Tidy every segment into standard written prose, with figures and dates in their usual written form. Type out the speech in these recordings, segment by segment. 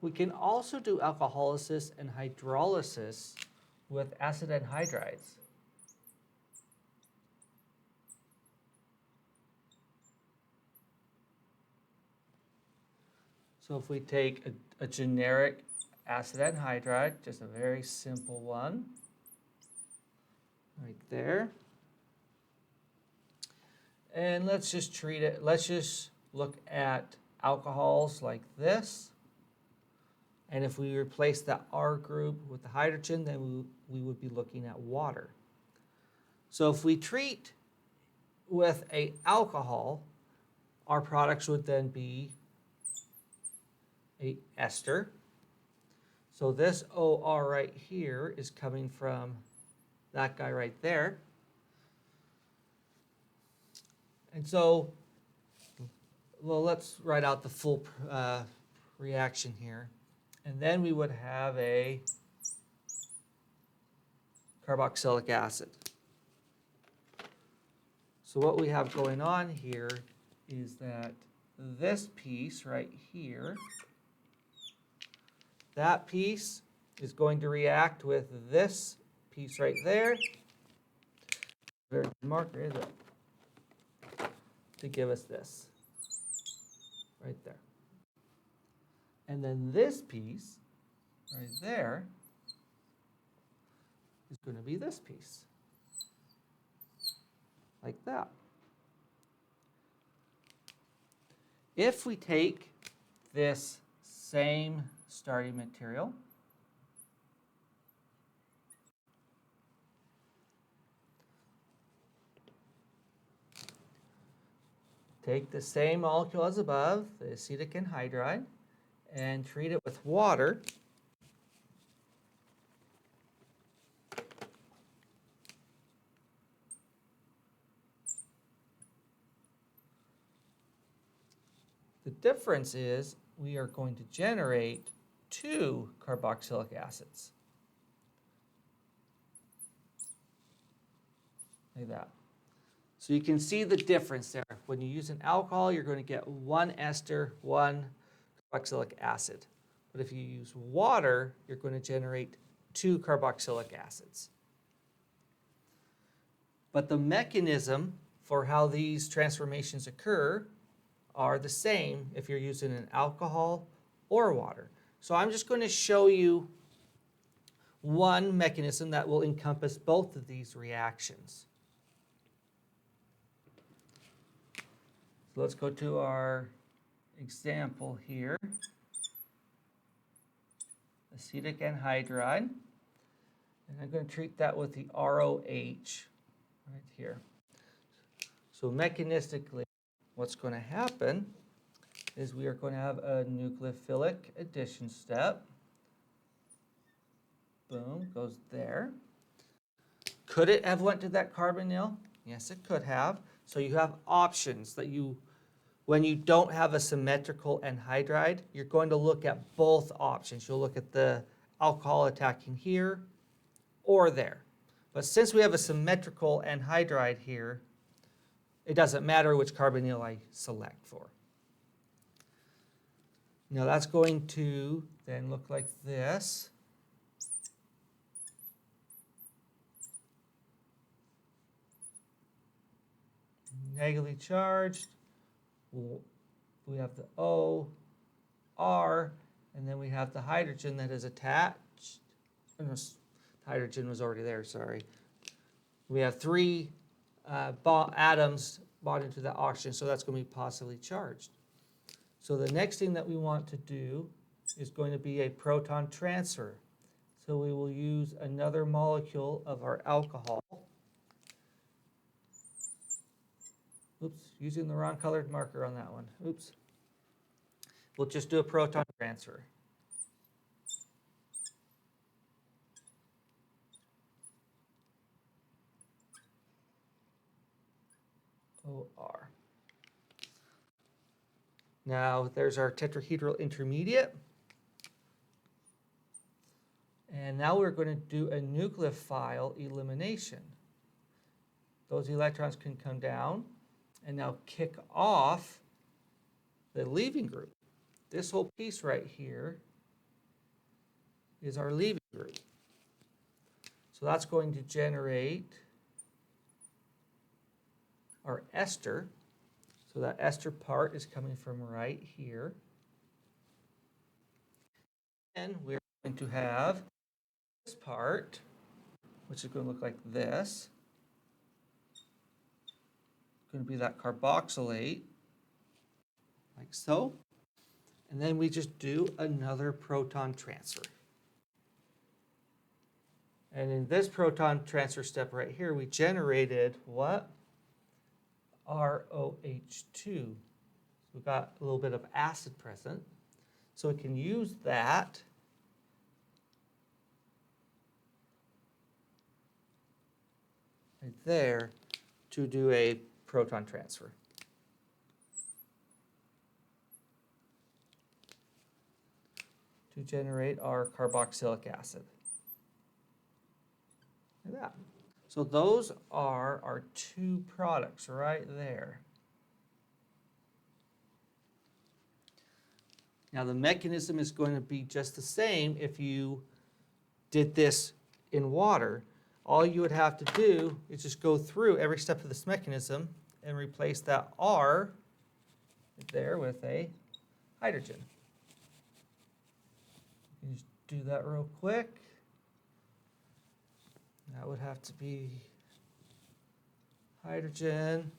We can also do alcoholysis and hydrolysis with acid anhydrides. So if we take a generic acid anhydride, just a very simple one, right there. And let's just treat it, let's just look at alcohols like this. And if we replace the R group with the hydrogen, then we would be looking at water. So if we treat with an alcohol, our products would then be a ester. So this OR right here is coming from that guy right there. And so, well, let's write out the full reaction here. And then we would have a carboxylic acid. So what we have going on here is that this piece right here, that piece is going to react with this piece right there. Very good marker, is it? To give us this right there. And then this piece right there is going to be this piece, like that. If we take this same starting material, take the same molecule as above, the acetic anhydride, and treat it with water. The difference is we are going to generate 2 carboxylic acids. Like that. So you can see the difference there. When you use an alcohol, you're going to get 1 ester, 1 carboxylic acid. But if you use water, you're going to generate 2 carboxylic acids. But the mechanism for how these transformations occur are the same if you're using an alcohol or water. So I'm just going to show you one mechanism that will encompass both of these reactions. So let's go to our example here. Acetic anhydride. And I'm going to treat that with the ROH right here. So mechanistically, what's going to happen is we are going to have a nucleophilic addition step. Boom, goes there. Could it have went to that carbonyl? Yes, it could have. So you have options that when you don't have a symmetrical anhydride, you're going to look at both options. You'll look at the alcohol attacking here or there. But since we have a symmetrical anhydride here, it doesn't matter which carbonyl I select for. Now that's going to then look like this. Negatively charged. We have the O, R, and then we have the hydrogen that is attached. Hydrogen was already there, sorry. We have 3 atoms bonded to the oxygen, so that's going to be positively charged. So the next thing that we want to do is going to be a proton transfer. So we will use another molecule of our alcohol. Oops, using the wrong colored marker on that one. Oops. We'll just do a proton transfer. OR. Now there's our tetrahedral intermediate. And now we're going to do a nucleophile elimination. Those electrons can come down and now kick off the leaving group. This whole piece right here is our leaving group. So that's going to generate our ester. So that ester part is coming from right here. And we're going to have this part, which is going to look like this. It's going to be that carboxylate, like so. And then we just do another proton transfer. And in this proton transfer step right here, we generated what? ROH2. So we've got a little bit of acid present. So we can use that right there to do a proton transfer. To generate our carboxylic acid. Like that. So those are our two products right there. Now the mechanism is going to be just the same if you did this in water. All you would have to do is just go through every step of this mechanism and replace that R there with a hydrogen. You just do that real quick. That would have to be hydrogen.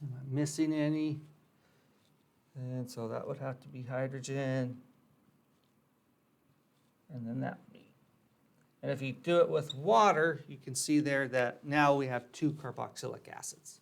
Am I missing any? And so that would have to be hydrogen. And then that would be. And if you do it with water, you can see there that now we have two carboxylic acids.